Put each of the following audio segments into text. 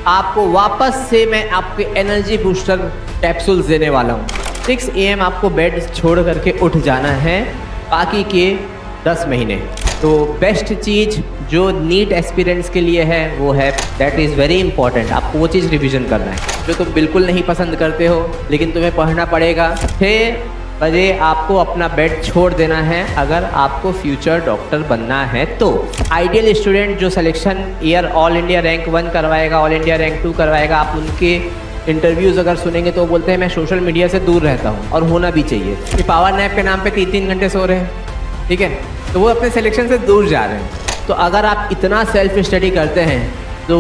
आपको वापस से मैं आपके एनर्जी बूस्टर कैप्सूल्स देने वाला हूँ। 6 AM आपको बेड छोड़ करके उठ जाना है बाकी के 10 महीने। तो बेस्ट चीज़ जो नीट एक्सपीरियंस के लिए है वो है, दैट इज़ वेरी इंपॉर्टेंट। आपको वो चीज़ रिवीजन करना है जो तुम बिल्कुल नहीं पसंद करते हो लेकिन तुम्हें पढ़ना पड़ेगा। 6 बजे आपको अपना बेड छोड़ देना है अगर आपको फ्यूचर डॉक्टर बनना है तो। आइडियल स्टूडेंट जो selection year all India rank 1 करवाएगा, ऑल इंडिया रैंक 2 करवाएगा, आप उनके इंटरव्यूज़ अगर सुनेंगे तो वो बोलते हैं मैं सोशल मीडिया से दूर रहता हूँ, और होना भी चाहिए। ये पावर नैप के नाम पे 3-3 घंटे सो रहे हैं, ठीक है, तो वो अपने सिलेक्शन से दूर जा रहे हैं। तो अगर आप इतना सेल्फ स्टडी करते हैं तो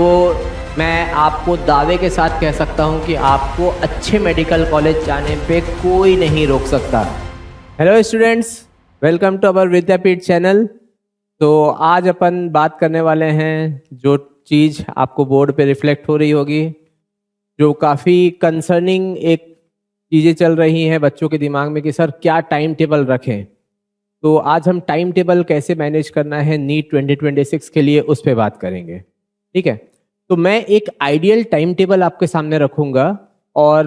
मैं आपको दावे के साथ कह सकता हूं कि आपको अच्छे मेडिकल कॉलेज जाने पे कोई नहीं रोक सकता। Hello students, welcome to our Vidyapeeth channel. तो आज अपन बात करने वाले हैं जो चीज़ आपको बोर्ड पे रिफ्लेक्ट हो रही होगी, जो काफ़ी कंसर्निंग एक चीज़ें चल रही हैं बच्चों के दिमाग में कि सर क्या टाइम टेबल रखें। तो आज हम टाइम टेबल कैसे मैनेज करना है नीट 2026 के लिए उस पर बात करेंगे, ठीक है। तो मैं एक आइडियल टाइम टेबल आपके सामने रखूँगा और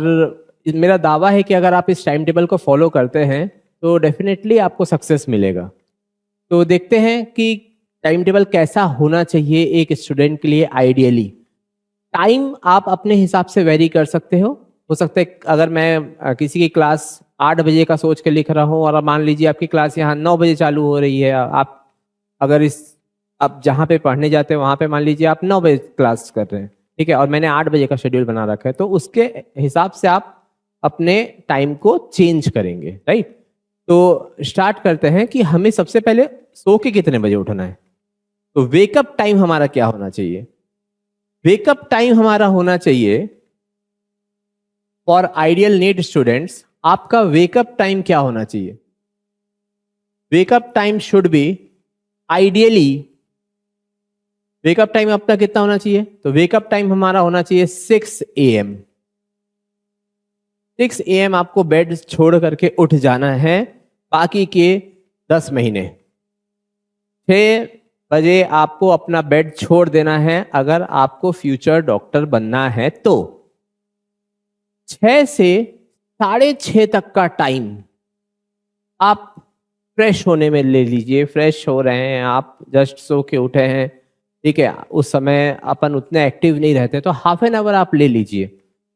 मेरा दावा है कि अगर आप इस टाइम टेबल को फॉलो करते हैं तो डेफिनेटली आपको सक्सेस मिलेगा। तो देखते हैं कि टाइम टेबल कैसा होना चाहिए एक स्टूडेंट के लिए आइडियली। टाइम आप अपने हिसाब से वेरी कर सकते हो सकता है अगर मैं किसी की क्लास 8 बजे का सोच के लिख रहा हूँ और मान लीजिए आपकी क्लास यहाँ 9 बजे चालू हो रही है, आप अगर आप जहाँ पे पढ़ने जाते हैं वहाँ पे मान लीजिए आप 9 बजे क्लास कर रहे हैं, ठीक है, और मैंने 8 बजे का शेड्यूल बना रखा है, तो उसके हिसाब से आप अपने टाइम को चेंज करेंगे, राइट। तो स्टार्ट करते हैं कि हमें सबसे पहले सो के कितने बजे उठना है। तो वेकअप टाइम हमारा क्या होना चाहिए? वेकअप टाइम हमारा होना चाहिए फॉर आइडियल नीट स्टूडेंट्स। आपका वेकअप टाइम क्या होना चाहिए? Wake up time should be ideally, wake up time अपना कितना होना चाहिए? तो वेकअप टाइम हमारा होना चाहिए 6 AM। 6 AM आपको बेड छोड़ करके उठ जाना है बाकी के 10 महीने। 6 बजे आपको अपना बेड छोड़ देना है अगर आपको फ्यूचर डॉक्टर बनना है तो। 6 से 6:30 तक का टाइम आप फ्रेश होने में ले लीजिए। फ्रेश हो रहे हैं आप, जस्ट सो के उठे हैं, ठीक है, उस समय अपन उतने एक्टिव नहीं रहते तो हाफ एन आवर आप ले लीजिए,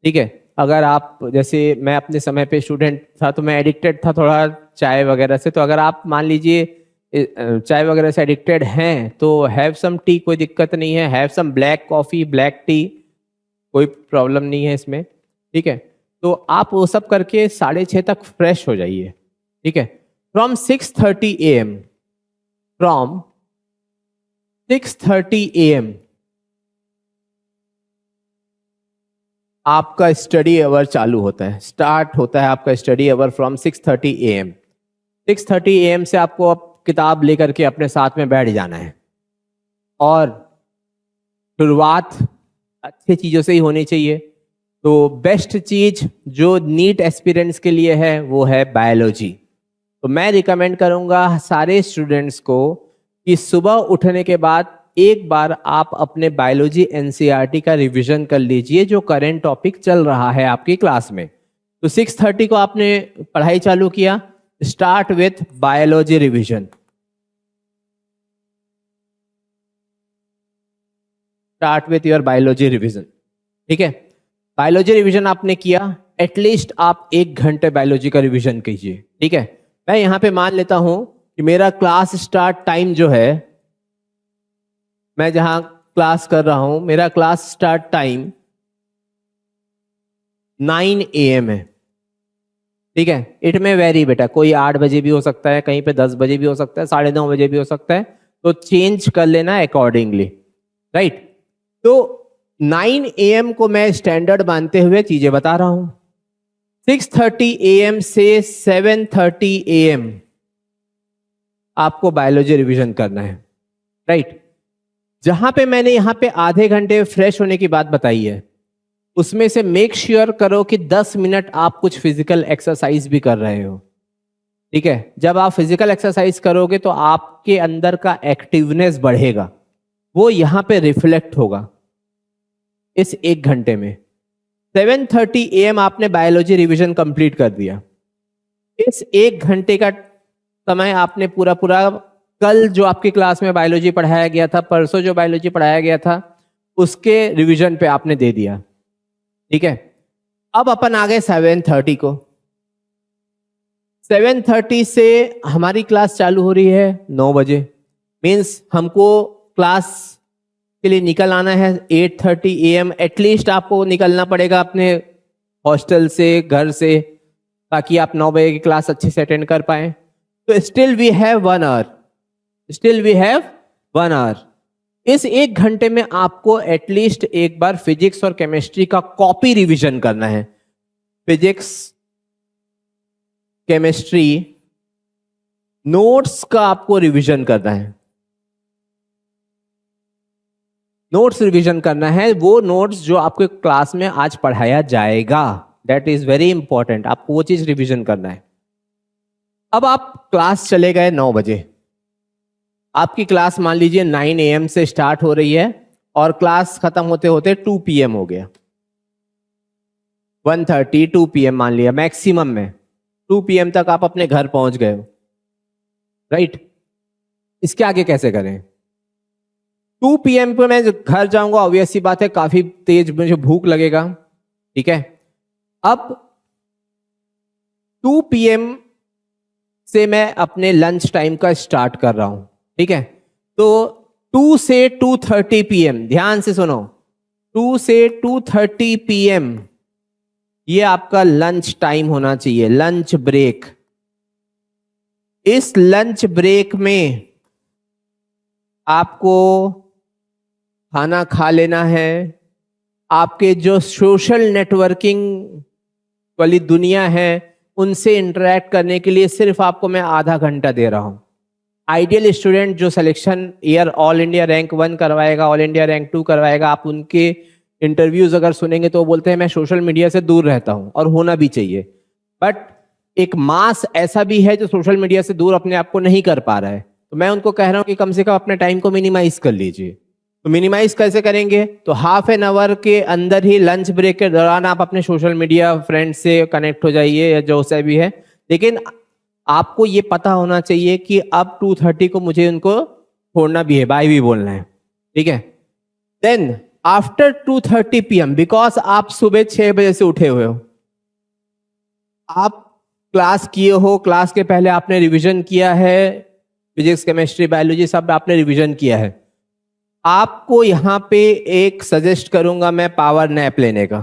ठीक है। अगर आप, जैसे मैं अपने समय पे स्टूडेंट था तो मैं एडिक्टेड था थोड़ा चाय वगैरह से, तो अगर आप मान लीजिए चाय वगैरह से एडिक्टेड हैं तो हैव सम टी, कोई दिक्कत नहीं है। Have some black coffee, black tea, कोई प्रॉब्लम नहीं है इसमें, ठीक है। तो आप वो सब करके 6:30 तक फ्रेश हो जाइए, ठीक है। फ्रॉम 6:30 AM, फ्रॉम 6:30 AM आपका स्टडी आवर चालू होता है, स्टार्ट होता है आपका study our from 6:30 AM। 6:30 AM से आपको अब किताब लेकर के अपने साथ में बैठ जाना है और शुरुआत अच्छी चीज़ों से ही होनी चाहिए। तो बेस्ट चीज़ जो नीट एक्सपीरियंस के लिए है वो है बायोलॉजी। तो मैं रिकमेंड करूँगा सारे स्टूडेंट्स को कि सुबह उठने के बाद एक बार आप अपने बायोलॉजी NCERT का रिवीजन कर लीजिए जो करंट टॉपिक चल रहा है आपकी क्लास में। तो 6:30 को आपने पढ़ाई चालू किया, start with biology revision. Start with your biology revision, ठीक है। बायोलॉजी रिवीजन आपने किया, एटलीस्ट आप 1 घंटे बायोलॉजी का रिवीजन कीजिए, ठीक है। मैं यहाँ पे मान लेता हूँ कि मेरा क्लास स्टार्ट टाइम जो है, मैं जहाँ क्लास कर रहा हूँ मेरा क्लास स्टार्ट टाइम 9 AM है, ठीक है। इट में वेरी बेटा, कोई 8 बजे भी हो सकता है, कहीं पे 10 बजे भी हो सकता है, 9:30 बजे भी हो सकता है, तो चेंज कर लेना अकॉर्डिंगली, राइट। तो 9 AM को मैं स्टैंडर्ड मानते हुए चीजें बता रहा हूं। 6:30 AM से 7:30 AM आपको बायोलॉजी रिवीजन करना है, राइट। जहां पे मैंने यहाँ पे आधे घंटे फ्रेश होने की बात बताई है, उसमें से मेक श्योर करो कि 10 मिनट आप कुछ फिजिकल एक्सरसाइज भी कर रहे हो, ठीक है। जब आप फिजिकल एक्सरसाइज करोगे तो आपके अंदर का एक्टिवनेस बढ़ेगा, वो यहाँ पे रिफ्लेक्ट होगा। इस 1 घंटे में। 7:30 AM आपने बायोलॉजी रिवीजन कंप्लीट कर दिया। इस 1 घंटे का समय आपने पूरा पूरा कल जो आपकी क्लास में बायोलॉजी पढ़ाया गया था, परसों जो बायोलॉजी पढ़ाया गया था, उसके रिवीजन पे आपने दे दिया। ठीक है, अब अपन आ गए 7:30 को। 7:30 से हमारी क्लास चालू हो रही है 9 बजे। मीन्स हमको क्लास के लिए निकल आना है 8:30 AM। एटलीस्ट आपको निकलना पड़ेगा अपने हॉस्टल से, घर से, ताकि आप 9 बजे की क्लास अच्छे से अटेंड कर पाए। तो still we have 1 hour, still we have 1 hour. इस 1 घंटे में आपको एटलीस्ट एक बार फिजिक्स और केमिस्ट्री का कॉपी रिवीजन करना है। फिजिक्स, केमिस्ट्री नोट्स का आपको रिवीजन करना है। नोट्स रिवीजन करना है, वो नोट्स जो आपके क्लास में आज पढ़ाया जाएगा। दैट इज वेरी इंपॉर्टेंट, आपको वो चीज रिवीजन करना है। अब आप क्लास चले गए 9 बजे। आपकी क्लास मान लीजिए 9 AM से स्टार्ट हो रही है और क्लास खत्म होते होते 2 PM हो गया। 1:30 2 PM मान लिया मैक्सिमम में। 2 PM तक आप अपने घर पहुंच गए हो, राइट? इसके आगे कैसे करें? 2 PM पे मैं घर जाऊंगा, ऑब्वियस सी बात है, काफी तेज मुझे भूख लगेगा। ठीक है, अब 2 PM से मैं अपने लंच टाइम का स्टार्ट कर रहा हूं। ठीक है, तो 2 से 2:30 PM, ध्यान से सुनो, 2 से 2:30 PM ये आपका लंच टाइम होना चाहिए, लंच ब्रेक। इस लंच ब्रेक में आपको खाना खा लेना है। आपके जो सोशल नेटवर्किंग वाली दुनिया है उनसे इंटरेक्ट करने के लिए सिर्फ आपको मैं आधा घंटा दे रहा हूं। आइडियल स्टूडेंट जो selection year all India rank 1 करवाएगा, ऑल इंडिया रैंक 2 करवाएगा, आप उनके इंटरव्यूज अगर सुनेंगे तो वो बोलते हैं मैं सोशल मीडिया से दूर रहता हूं, और होना भी चाहिए। बट एक मास ऐसा भी है जो सोशल मीडिया से दूर अपने आप को नहीं कर पा रहा है, तो मैं उनको कह रहा हूं कि कम से कम अपने टाइम को मिनिमाइज कर लीजिए। तो मिनिमाइज कैसे करेंगे? तो हाफ एन आवर के अंदर ही लंच ब्रेक के दौरान आप अपने सोशल मीडिया फ्रेंड से कनेक्ट हो जाइए या जो से भी है, लेकिन आपको ये पता होना चाहिए कि अब 2:30 को मुझे उनको छोड़ना भी है, बाय भी बोलना है। ठीक है, देन आफ्टर 2:30 PM, बिकॉज आप सुबह 6 बजे से उठे हुए हो, आप क्लास किए हो, क्लास के पहले आपने रिवीजन किया है, फिजिक्स केमिस्ट्री बायोलॉजी सब आपने रिवीजन किया है। आपको यहां पे एक सजेस्ट करूंगा मैं, पावर नैप लेने का।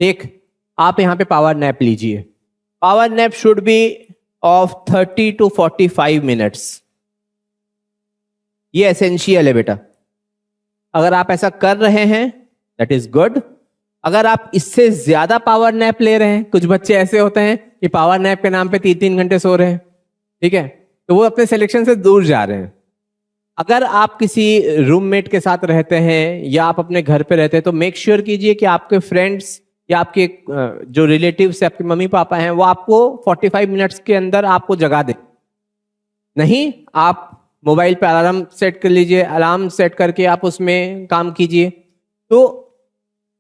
ठीक, आप यहां पे पावर नैप लीजिए। Power nap should be of 30 to 45 minutes. ये एसेंशियल है बेटा। अगर आप ऐसा कर रहे हैं दैट इज गुड। अगर आप इससे ज्यादा पावर नैप ले रहे हैं, कुछ बच्चे ऐसे होते हैं कि पावर नैप के नाम पे 3-3 घंटे सो रहे हैं, ठीक है, तो वो अपने सिलेक्शन से दूर जा रहे हैं। अगर आप किसी रूममेट के साथ रहते हैं या आप अपने घर पे रहते हैं तो मेक श्योर कीजिए कि आपके फ्रेंड्स या आपके जो रिलेटिव्स है, आपके मम्मी पापा हैं, वो आपको 45 मिनट्स के अंदर आपको जगा दे। नहीं, आप मोबाइल पे अलार्म सेट कर लीजिए, अलार्म सेट करके आप उसमें काम कीजिए, तो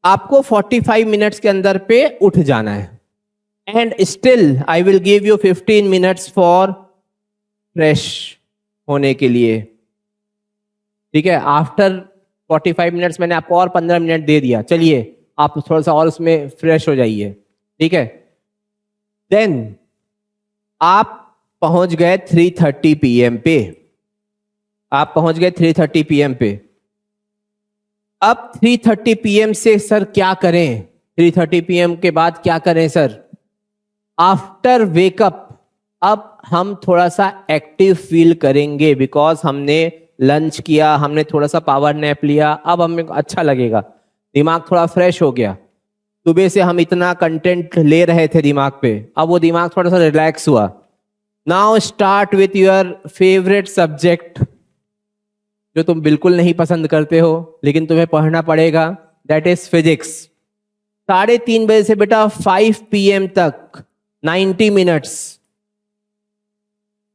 आपको 45 मिनट्स के अंदर पे उठ जाना है। And still I will give you 15 minutes for fresh होने के लिए। ठीक है, आफ्टर 45 मिनट्स मैंने आपको और 15 मिनट दे दिया, चलिए आप थोड़ा सा और उसमें फ्रेश हो जाइए। ठीक है, देन आप पहुंच गए 3:30 PM पे। आप पहुंच गए 3:30 PM पे। अब 3:30 PM से सर क्या करें? 3:30 PM के बाद क्या करें सर? आफ्टर वेकअप अब हम थोड़ा सा एक्टिव फील करेंगे, बिकॉज हमने लंच किया, हमने थोड़ा सा पावर नैप लिया, अब हमें अच्छा लगेगा, दिमाग थोड़ा फ्रेश हो गया। सुबह से हम इतना कंटेंट ले रहे थे दिमाग पे, अब वो दिमाग थोड़ा सा रिलैक्स हुआ। Now start with your favourite subject जो तुम बिल्कुल नहीं पसंद करते हो लेकिन तुम्हें पढ़ना पड़ेगा, दैट इज फिजिक्स। 3:30 बजे से बेटा 5 PM तक 90 मिनट्स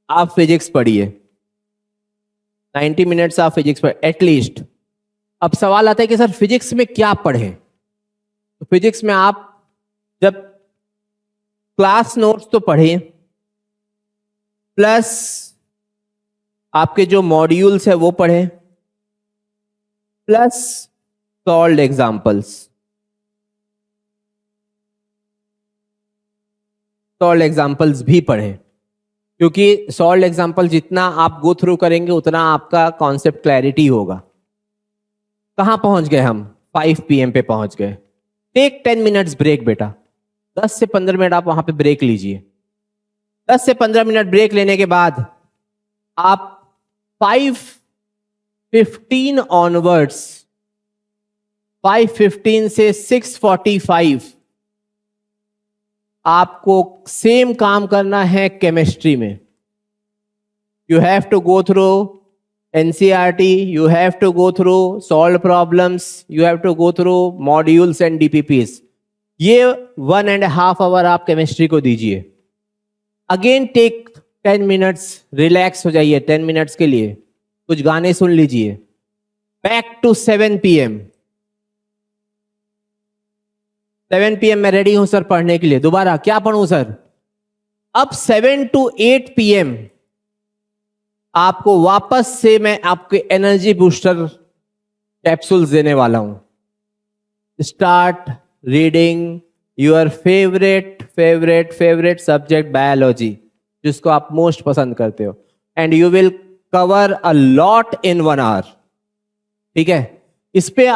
आप फिजिक्स पढ़िए। 90 मिनट्स आप फिजिक्स पढ़ एटलीस्ट। अब सवाल आता है कि सर फिजिक्स में क्या पढ़ें? तो फिजिक्स में आप जब क्लास नोट्स तो पढ़ें, प्लस आपके जो मॉड्यूल्स है वो पढ़ें, plus solved examples. Solved examples भी पढ़ें, क्योंकि सॉल्व्ड एग्जाम्पल जितना आप गो थ्रू करेंगे उतना आपका कॉन्सेप्ट क्लैरिटी होगा। कहां पहुंच गए हम? 5 PM पे पहुंच गए। टेक 10 मिनट्स ब्रेक बेटा, 10 से 15 मिनट आप वहां पे ब्रेक लीजिए। 10 से 15 मिनट ब्रेक लेने के बाद आप 5:15 ऑनवर्ड्स, 5:15 से 6:45 आपको सेम काम करना है केमिस्ट्री में। You have to go through NCERT, you have to go through solve problems, you have to go through modules and DPPs. ये 1.5 hour आप केमिस्ट्री को दीजिए। अगेन टेक 10 मिनट्स, रिलैक्स हो जाइए 10 मिनट्स के लिए, कुछ गाने सुन लीजिए। Back to 7 PM। 7 PM मैं रेडी हूं सर पढ़ने के लिए। दोबारा क्या पढ़ूं सर? अब 7 to 8 PM आपको वापस से मैं आपके एनर्जी बूस्टर कैप्सूल्स देने वाला हूं। Start reading your favourite subject biology, जिसको आप मोस्ट पसंद करते हो, and you will cover a lot in 1 hour। ठीक है, इस पे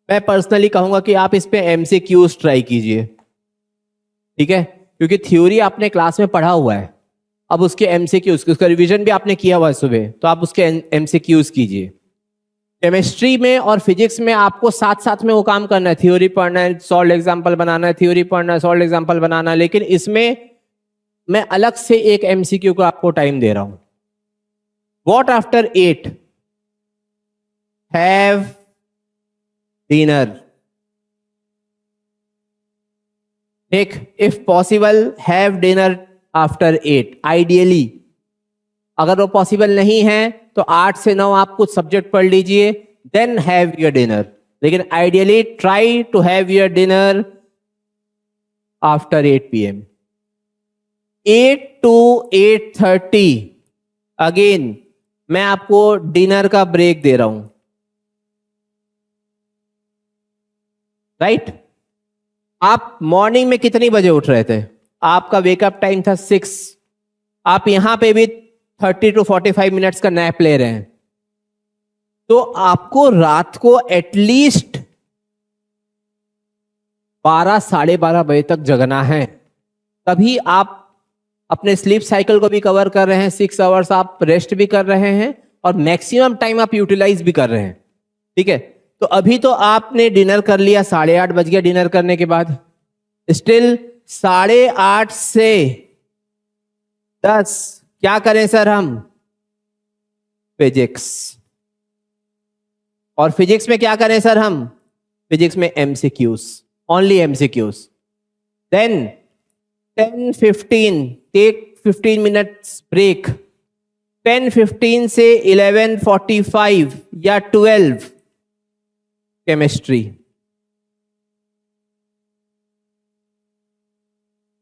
मैं पर्सनली कहूंगा कि आप इस पे MCQs ट्राई कीजिए। ठीक है, क्योंकि थ्योरी आपने क्लास में पढ़ा हुआ है, अब उसके MCQs, उसका रिवीजन भी आपने किया हुआ है सुबह, तो आप उसके MCQs कीजिए। केमिस्ट्री में और फिजिक्स में आपको साथ साथ में वो काम करना है, थ्योरी पढ़ना है, सॉल्व एग्जांपल बनाना है, थ्योरी पढ़ना है, सॉल्व एग्जांपल बनाना है। लेकिन इसमें मैं अलग से एक MCQ को आपको टाइम दे रहा हूं। What after 8? Have dinner. ठीक, if possible have dinner after 8 ideally. अगर वो पॉसिबल नहीं है तो 8 से 9 आप कुछ सब्जेक्ट पढ़ लीजिए, देन हैव योर डिनर। लेकिन ideally try to have your dinner after 8 PM। 8 to 8:30 again मैं आपको डिनर का ब्रेक दे रहा हूं। राइट? आप मॉर्निंग में कितनी बजे उठ रहे थे? आपका वेकअप टाइम था 6। आप यहां पे भी 30 to 45 मिनट्स का नैप ले रहे हैं, तो आपको रात को एटलीस्ट 12 साढ़े 12 बजे तक जगना है। तभी आप अपने स्लीप साइकिल को भी कवर कर रहे हैं, 6 आवर्स आप रेस्ट भी कर रहे हैं और मैक्सिमम टाइम आप यूटिलाइज भी कर रहे हैं। ठीक है, तो अभी तो आपने डिनर कर लिया, 8:30 बज गया डिनर करने के बाद। स्टिल 8:30 से 10 क्या करें सर हम? फिजिक्स। और फिजिक्स में क्या करें सर हम? फिजिक्स में MCQs, only MCQs। Then 10:15 take 15 minutes break. 10:15 से 11:45 या 12 केमिस्ट्री।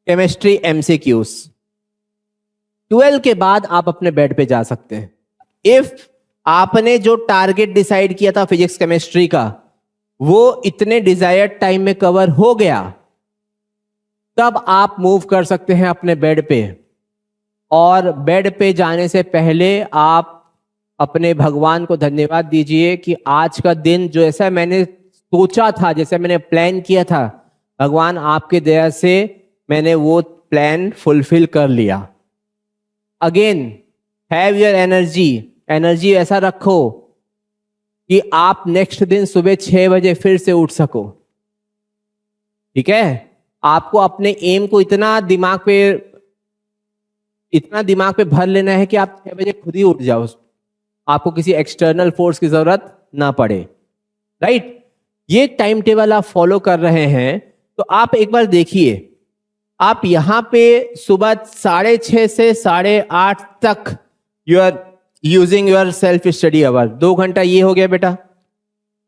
Chemistry MCQs। 12 के बाद आप अपने बेड पे जा सकते हैं। इफ आपने जो टारगेट डिसाइड किया था फिजिक्स केमिस्ट्री का वो इतने डिजायर्ड टाइम में कवर हो गया, तब आप मूव कर सकते हैं अपने बेड पे। और बेड पे जाने से पहले आप अपने भगवान को धन्यवाद दीजिए कि आज का दिन जैसा मैंने सोचा था, जैसे मैंने प्लान किया था, भगवान आपके दया से मैंने वो प्लान फुलफिल कर लिया। अगेन हैव योर एनर्जी ऐसा रखो कि आप नेक्स्ट दिन सुबह 6 बजे फिर से उठ सको। ठीक है, आपको अपने एम को इतना दिमाग पे भर लेना है कि आप 6 बजे खुद ही उठ जाओ, आपको किसी एक्सटर्नल फोर्स की जरूरत ना पड़े। राइट? ये टाइम टेबल आप फॉलो कर रहे हैं तो आप एक बार देखिए, आप यहां पे सुबह 6:30 से 8:30 तक you are using your self study hour. 2 घंटा ये हो गया बेटा।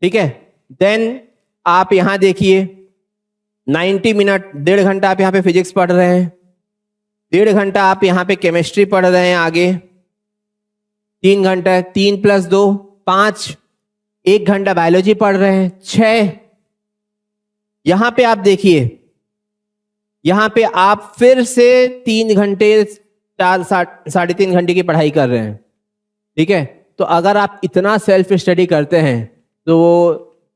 ठीक है। देन आप यहां देखिए 90 मिनट, 1.5 घंटा आप यहाँ पे फिजिक्स पढ़ रहे हैं, 1.5 घंटा आप यहाँ पे केमिस्ट्री पढ़ रहे हैं, आगे 3 घंटा, 3 + 2 5, 1 घंटा बायोलॉजी पढ़ रहे हैं, 6। यहां पे आप देखिए, यहां पे आप फिर से 3 घंटे, 3.5 घंटे की पढ़ाई कर रहे हैं, ठीक है। तो अगर आप इतना सेल्फ स्टडी करते हैं तो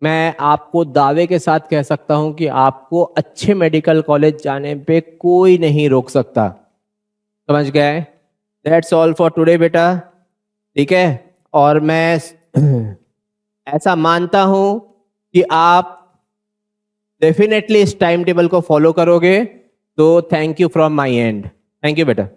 मैं आपको दावे के साथ कह सकता हूं कि आपको अच्छे मेडिकल कॉलेज जाने पे कोई नहीं रोक सकता। समझ गए? दैट्स ऑल फॉर टुडे बेटा, ठीक है। और मैं ऐसा मानता हूं कि आप डेफिनेटली इस टाइम टेबल को फॉलो करोगे। तो thank you from my and. Thank you बेटा।